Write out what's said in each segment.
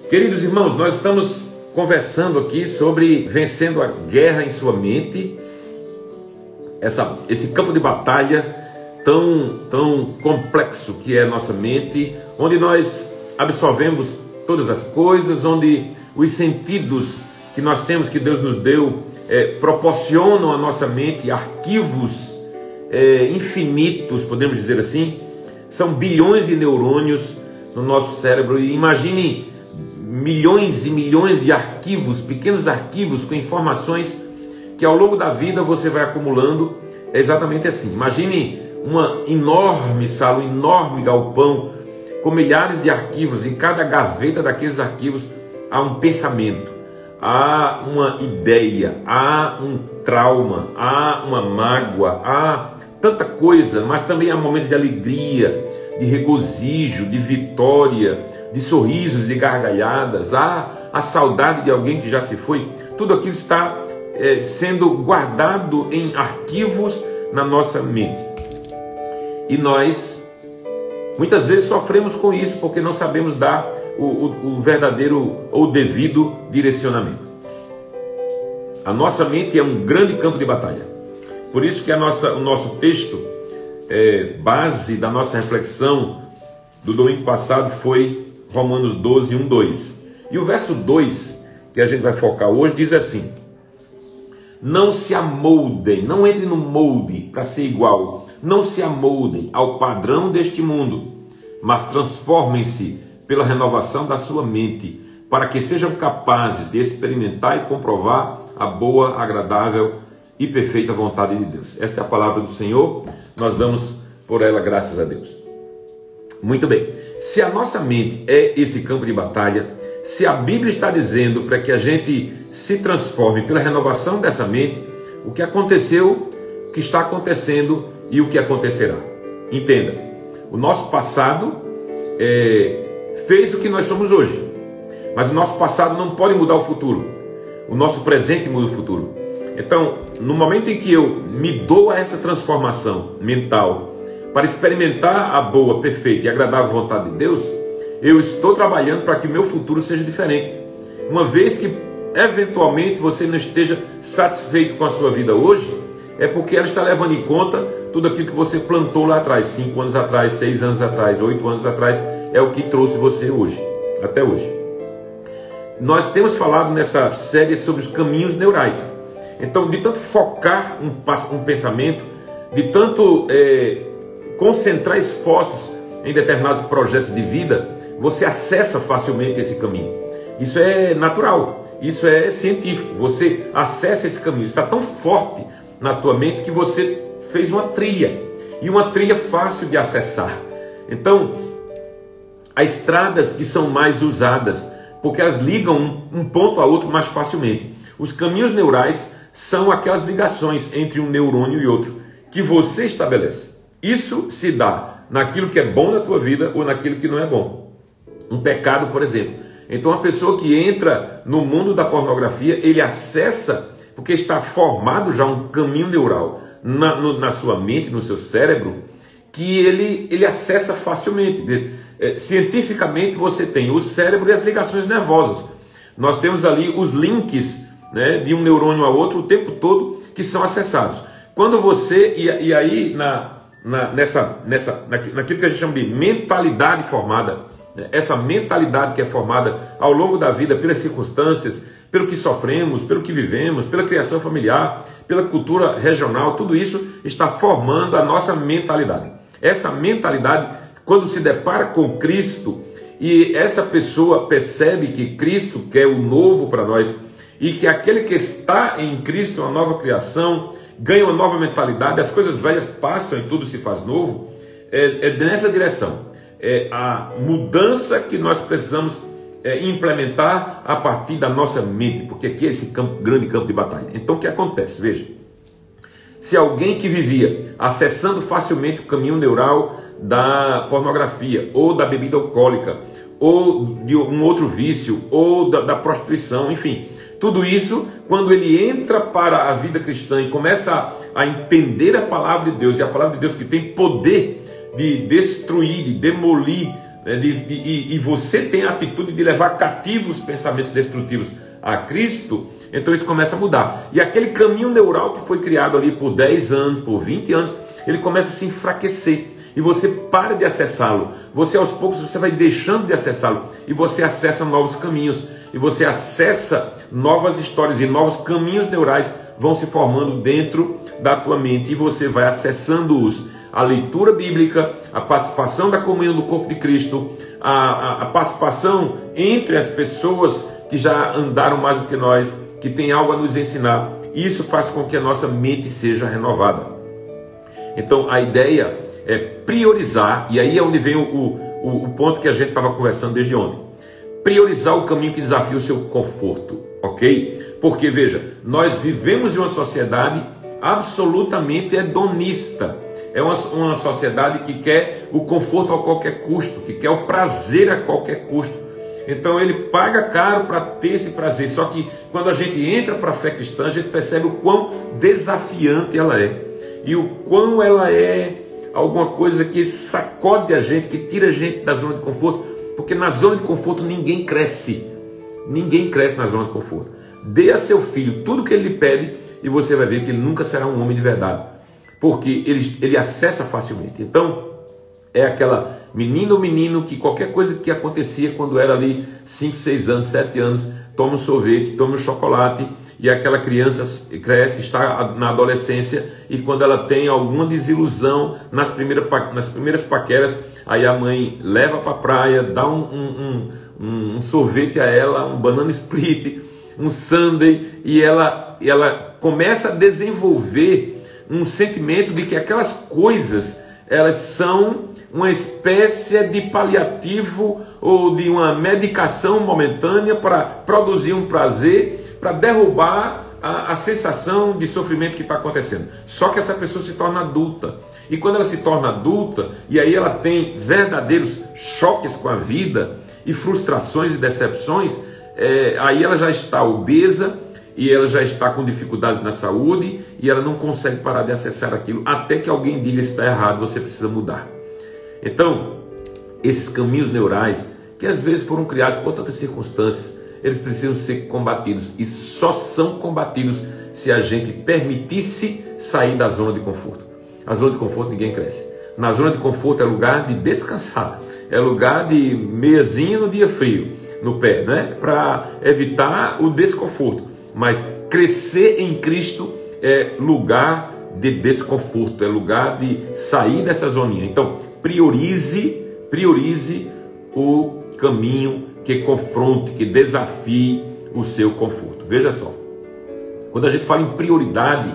Queridos irmãos, nós estamos conversando aqui sobre vencendo a guerra em sua mente, esse campo de batalha tão complexo que é a nossa mente, onde nós absorvemos todas as coisas, onde os sentidos que nós temos, que Deus nos deu, proporcionam à nossa mente arquivos infinitos, podemos dizer assim. São bilhões de neurônios no nosso cérebro, e imagine milhões e milhões de arquivos, pequenos arquivos com informações que ao longo da vida você vai acumulando. É exatamente assim. Imagine uma enorme sala, um enorme galpão com milhares de arquivos. Em cada gaveta daqueles arquivos há um pensamento, há uma ideia, há um trauma, há uma mágoa, há tanta coisa, mas também há momentos de alegria, de regozijo, de vitória, de sorrisos, de gargalhadas, há a saudade de alguém que já se foi. Tudo aquilo está sendo guardado em arquivos na nossa mente. E nós, muitas vezes, sofremos com isso, porque não sabemos dar o verdadeiro ou devido direcionamento. A nossa mente é um grande campo de batalha. Por isso que o nosso texto, base da nossa reflexão do domingo passado, foi Romanos 12, 1, 2. E o verso 2, que a gente vai focar hoje, diz assim: não se amoldem, não entrem no molde para ser igual, não se amoldem ao padrão deste mundo, mas transformem-se pela renovação da sua mente, para que sejam capazes de experimentar e comprovar a boa, agradável e perfeita vontade de Deus. Esta é a palavra do Senhor, nós damos por ela graças a Deus. Muito bem, se a nossa mente é esse campo de batalha, se a Bíblia está dizendo para que a gente se transforme pela renovação dessa mente, o que aconteceu, o que está acontecendo e o que acontecerá. Entenda, o nosso passado fez o que nós somos hoje, mas o nosso passado não pode mudar o futuro, o nosso presente muda o futuro. Então, no momento em que eu me dou a essa transformação mental para experimentar a boa, perfeita e agradável vontade de Deus, eu estou trabalhando para que o meu futuro seja diferente. Uma vez que eventualmente você não esteja satisfeito com a sua vida hoje, é porque ela está levando em conta tudo aquilo que você plantou lá atrás, 5 anos atrás, 6 anos atrás, 8 anos atrás, é o que trouxe você hoje, até hoje. Nós temos falado nessa série sobre os caminhos neurais. Então, de tanto focar um pensamento, de tanto concentrar esforços em determinados projetos de vida, você acessa facilmente esse caminho. Isso é natural, isso é científico. Você acessa esse caminho, está tão forte na tua mente que você fez uma trilha, e uma trilha fácil de acessar. Então, há estradas que são mais usadas, porque elas ligam um ponto a outro mais facilmente. Os caminhos neurais são aquelas ligações entre um neurônio e outro que você estabelece. Isso se dá naquilo que é bom na tua vida ou naquilo que não é bom. Um pecado, por exemplo. Então, uma pessoa que entra no mundo da pornografia, ele acessa, porque está formado já um caminho neural na sua mente, no seu cérebro, que ele acessa facilmente. Cientificamente, você tem o cérebro e as ligações nervosas. Nós temos ali os links, né, de um neurônio a outro o tempo todo, que são acessados. Quando você, e aí naquilo que a gente chama de mentalidade formada, essa mentalidade que é formada ao longo da vida pelas circunstâncias, pelo que sofremos, pelo que vivemos, pela criação familiar, pela cultura regional, tudo isso está formando a nossa mentalidade. Essa mentalidade, quando se depara com Cristo, e essa pessoa percebe que Cristo quer o novo para nós, e que aquele que está em Cristo é uma nova criação, ganha uma nova mentalidade, as coisas velhas passam e tudo se faz novo, é nessa direção. É a mudança que nós precisamos implementar a partir da nossa mente, porque aqui é esse grande campo de batalha. Então o que acontece? Veja, se alguém que vivia acessando facilmente o caminho neural da pornografia, ou da bebida alcoólica, ou de um outro vício, ou da prostituição, enfim, tudo isso, quando ele entra para a vida cristã e começa a entender a palavra de Deus, e a palavra de Deus que tem poder de destruir, de demolir e você tem a atitude de levar cativos os pensamentos destrutivos a Cristo, então isso começa a mudar. E aquele caminho neural que foi criado ali por 10 anos, por 20 anos, ele começa a se enfraquecer. E você para de acessá-lo. Você aos poucos você vai deixando de acessá-lo. E você acessa novos caminhos. E você acessa novas histórias. E novos caminhos neurais vão se formando dentro da tua mente. E você vai acessando-os. A leitura bíblica, a participação da comunhão do corpo de Cristo, a participação entre as pessoas que já andaram mais do que nós, que tem algo a nos ensinar. Isso faz com que a nossa mente seja renovada. Então a ideia é priorizar, e aí é onde vem o ponto que a gente estava conversando desde ontem. Priorizar o caminho que desafia o seu conforto, ok? Porque veja, nós vivemos em uma sociedade absolutamente hedonista. É uma sociedade que quer o conforto a qualquer custo, que quer o prazer a qualquer custo. Então ele paga caro para ter esse prazer. Só que quando a gente entra para a fé cristã, a gente percebe o quão desafiante ela é. E o quão ela é alguma coisa que sacode a gente, que tira a gente da zona de conforto. Porque na zona de conforto ninguém cresce. Ninguém cresce na zona de conforto. Dê a seu filho tudo que ele lhe pede e você vai ver que ele nunca será um homem de verdade. Porque ele acessa facilmente. Então, é aquela menina ou menino que qualquer coisa que acontecia quando era ali 5, 6 anos, 7 anos, toma um sorvete, toma um chocolate, e aquela criança cresce, está na adolescência, e quando ela tem alguma desilusão nas primeiras paqueras, aí a mãe leva para a praia, dá um sorvete a ela, um banana split, um sundae, e ela começa a desenvolver um sentimento de que aquelas coisas, elas são uma espécie de paliativo ou de uma medicação momentânea para produzir um prazer, para derrubar a sensação de sofrimento que está acontecendo. Só que essa pessoa se torna adulta. E quando ela se torna adulta, e aí ela tem verdadeiros choques com a vida, e frustrações e decepções, aí ela já está obesa, e ela já está com dificuldades na saúde, e ela não consegue parar de acessar aquilo, até que alguém diga: está errado, você precisa mudar. Então, esses caminhos neurais, que às vezes foram criados por tantas circunstâncias, eles precisam ser combatidos, e só são combatidos se a gente permitisse sair da zona de conforto. A zona de conforto ninguém cresce. Na zona de conforto é lugar de descansar, é lugar de meiazinha no dia frio, no pé, né? Para evitar o desconforto. Mas crescer em Cristo é lugar de desconforto, é lugar de sair dessa zoninha. Então, priorize o caminho que confronte, que desafie o seu conforto. Veja só, quando a gente fala em prioridade,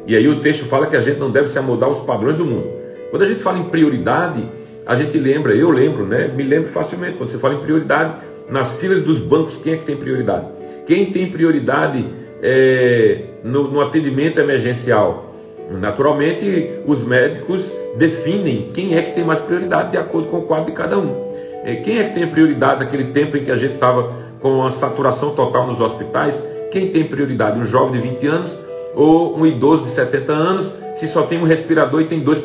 e aí o texto fala que a gente não deve se amoldar aos padrões do mundo. Quando a gente fala em prioridade, a gente lembra, eu lembro, né? Me lembro facilmente, quando você fala em prioridade, nas filas dos bancos, quem é que tem prioridade? Quem tem prioridade no atendimento emergencial? Naturalmente, os médicos definem quem é que tem mais prioridade de acordo com o quadro de cada um. Quem é que tem prioridade naquele tempo em que a gente estava com a saturação total nos hospitais? Quem tem prioridade? Um jovem de 20 anos ou um idoso de 70 anos, se só tem um respirador e tem 2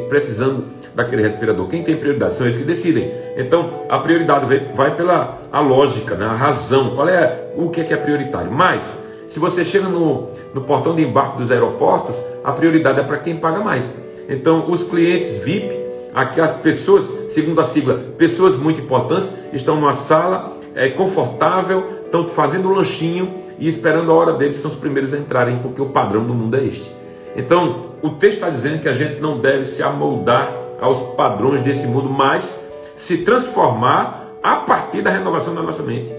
precisando daquele respirador? Quem tem prioridade? São eles que decidem. Então, a prioridade vai pela lógica, né? A razão. O que é prioritário? Mas, se você chega no portão de embarque dos aeroportos, a prioridade é para quem paga mais. Então, os clientes VIP, aquelas pessoas, segundo a sigla, pessoas muito importantes, estão numa sala confortável, estão fazendo um lanchinho e esperando a hora deles, são os primeiros a entrarem, porque o padrão do mundo é este. Então, o texto está dizendo que a gente não deve se amoldar aos padrões desse mundo, mas se transformar a partir da renovação da nossa mente.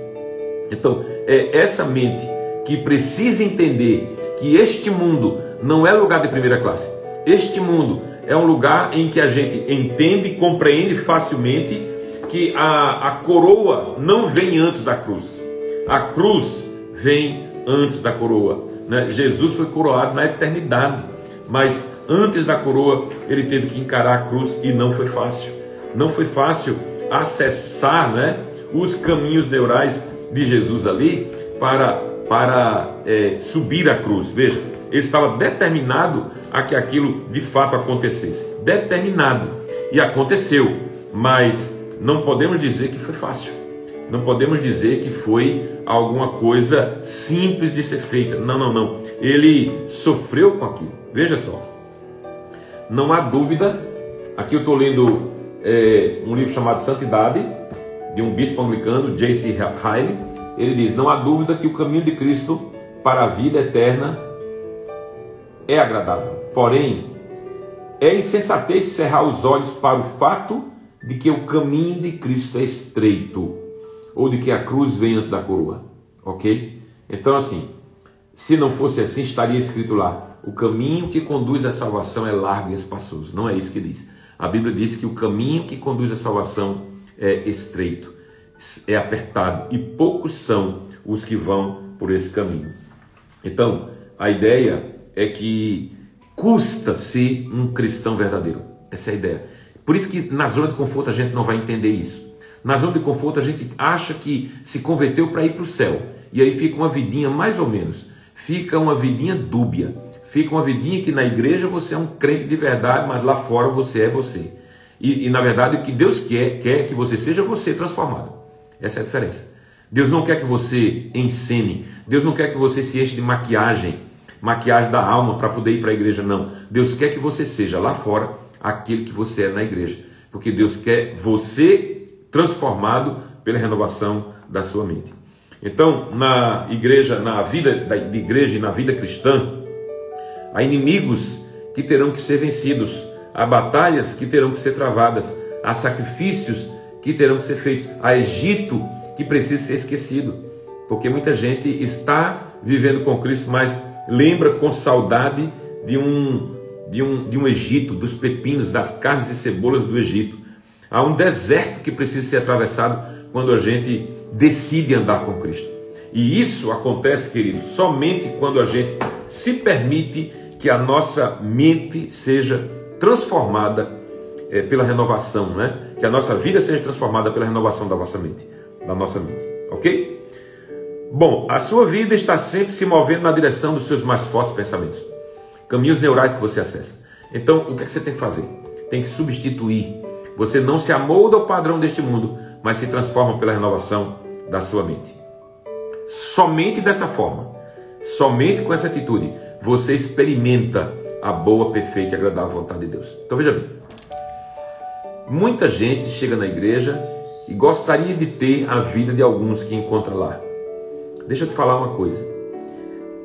Então, é essa mente que precisa entender que este mundo não é lugar de primeira classe. Este mundo é um lugar em que a gente entende e compreende facilmente que a coroa não vem antes da cruz. A cruz vem antes da coroa, né? Jesus foi coroado na eternidade, mas antes da coroa ele teve que encarar a cruz, e não foi fácil. Não foi fácil acessar, né, os caminhos neurais de Jesus ali para subir a cruz. Veja, ele estava determinado a que aquilo de fato acontecesse. Determinado. E aconteceu. Mas não podemos dizer que foi fácil. Não podemos dizer que foi alguma coisa simples de ser feita. Não. Ele sofreu com aquilo. Veja só. Não há dúvida. Aqui eu estou lendo um livro chamado Santidade, de um bispo anglicano, J.C. Ryle. Ele diz: não há dúvida que o caminho de Cristo para a vida eterna é agradável. Porém, é insensatez cerrar os olhos para o fato de que o caminho de Cristo é estreito, ou de que a cruz vem antes da coroa, ok? Então, assim, se não fosse assim, estaria escrito lá: o caminho que conduz à salvação é largo e espaçoso. Não é isso que diz. A Bíblia diz que o caminho que conduz à salvação é estreito, é apertado, e poucos são os que vão por esse caminho. Então, a ideia é que custa ser um cristão verdadeiro. Essa é a ideia. Por isso que na zona de conforto a gente não vai entender isso. Na zona de conforto a gente acha que se converteu para ir para o céu. E aí fica uma vidinha mais ou menos. Fica uma vidinha dúbia. Fica uma vidinha que na igreja você é um crente de verdade, mas lá fora você é você. E na verdade o que Deus quer que você seja você transformado. Essa é a diferença. Deus não quer que você encene. Deus não quer que você se enche de maquiagem da alma para poder ir para a igreja, não. Deus quer que você seja lá fora aquilo que você é na igreja. Porque Deus quer você transformado pela renovação da sua mente. Então, na igreja, na vida de igreja e na vida cristã, há inimigos que terão que ser vencidos, há batalhas que terão que ser travadas, há sacrifícios que terão que ser feitos, há Egito que precisa ser esquecido, porque muita gente está vivendo com Cristo, mas lembra com saudade de um Egito, dos pepinos, das carnes e cebolas do Egito. Há um deserto que precisa ser atravessado quando a gente decide andar com Cristo. E isso acontece, queridos, somente quando a gente se permite que a nossa mente seja transformada pela renovação, né? Que a nossa vida seja transformada pela renovação da nossa mente, ok? Bom, a sua vida está sempre se movendo na direção dos seus mais fortes pensamentos, caminhos neurais que você acessa. Então, o que é que você tem que fazer? Tem que substituir. Você não se amolda ao padrão deste mundo, mas se transforma pela renovação da sua mente. Somente dessa forma, somente com essa atitude, você experimenta a boa, perfeita e agradável vontade de Deus. Então veja bem, muita gente chega na igreja e gostaria de ter a vida de alguns que encontra lá. Deixa eu te falar uma coisa.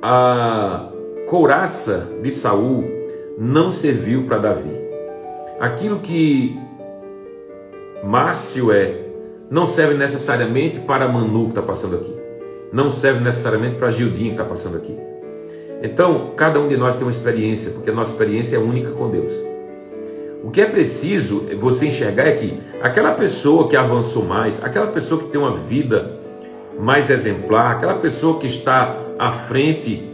A couraça de Saul não serviu para Davi. Aquilo que Márcio não serve necessariamente para Manu que está passando aqui. Não serve necessariamente para Gildinho que está passando aqui. Então, cada um de nós tem uma experiência, porque a nossa experiência é única com Deus. O que é preciso você enxergar é que aquela pessoa que avançou mais, aquela pessoa que tem uma vida mais exemplar, aquela pessoa que está à frente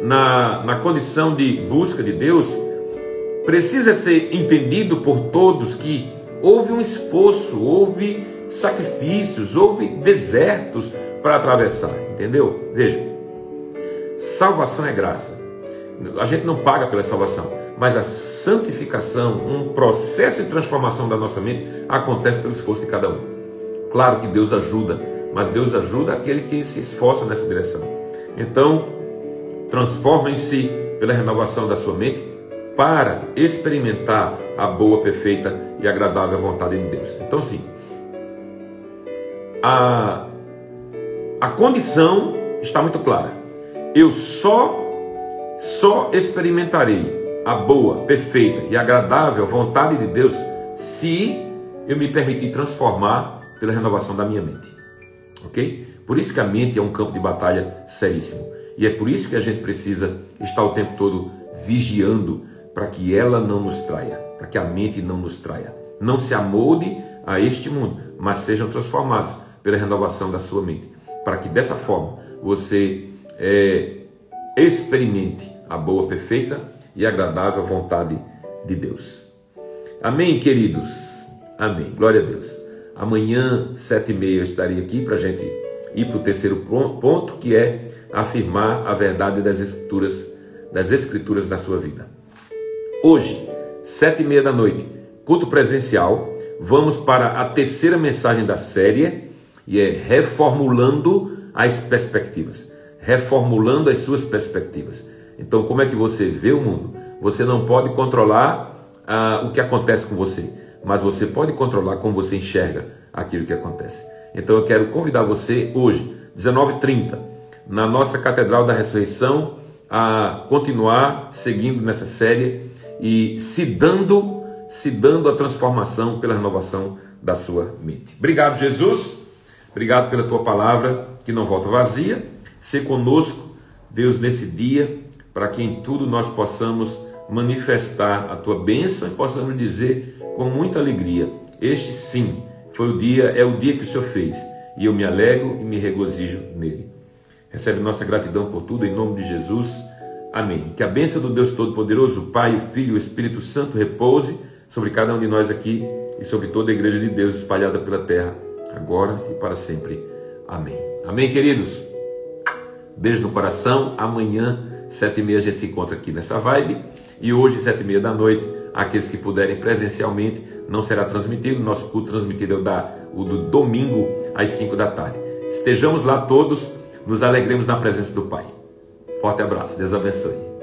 na condição de busca de Deus, precisa ser entendido por todos que houve um esforço, houve sacrifícios, houve desertos para atravessar, entendeu? Veja, salvação é graça. A gente não paga pela salvação, mas a santificação, um processo de transformação da nossa mente, acontece pelo esforço de cada um. Claro que Deus ajuda, mas Deus ajuda aquele que se esforça nessa direção. Então, transformem-se pela renovação da sua mente para experimentar a boa, perfeita e agradável vontade de Deus. Então, sim, a condição está muito clara. Eu só experimentarei a boa, perfeita e agradável vontade de Deus se eu me permitir transformar pela renovação da minha mente. Ok? Por isso que a mente é um campo de batalha seríssimo. E é por isso que a gente precisa estar o tempo todo vigiando para que ela não nos traia, para que a mente não nos traia. Não se amolde a este mundo, mas sejam transformados pela renovação da sua mente, para que dessa forma você experimente a boa, perfeita e agradável vontade de Deus. Amém, queridos? Amém. Glória a Deus. Amanhã, 7h30, eu estarei aqui para a gente ir para o terceiro ponto, que é afirmar a verdade das Escrituras na sua vida. Hoje, 7h30 da noite, culto presencial, vamos para a terceira mensagem da série, e é reformulando as perspectivas. Reformulando as suas perspectivas. Então, como é que você vê o mundo? Você não pode controlar o que acontece com você, mas você pode controlar como você enxerga aquilo que acontece. Então, eu quero convidar você hoje, 19h30, na nossa Catedral da Ressurreição, a continuar seguindo nessa série e se dando a transformação pela renovação da sua mente. Obrigado, Jesus. Obrigado pela tua palavra que não volta vazia. Ser conosco, Deus, nesse dia, para que em tudo nós possamos manifestar a tua bênção e possamos dizer com muita alegria: este sim foi o dia, é o dia que o Senhor fez, e eu me alegro e me regozijo nele. Recebe nossa gratidão por tudo, em nome de Jesus. Amém. Que a bênção do Deus Todo-Poderoso, o Pai, o Filho e o Espírito Santo repouse sobre cada um de nós aqui e sobre toda a igreja de Deus espalhada pela terra, agora e para sempre. Amém. Amém, queridos? Beijo no coração. Amanhã, 7h30, a gente se encontra aqui nessa vibe. E hoje, 7h30 da noite, aqueles que puderem presencialmente, não será transmitido. Nosso culto transmitido é o do domingo às 5 da tarde. Estejamos lá todos, nos alegremos na presença do Pai. Forte abraço, Deus abençoe.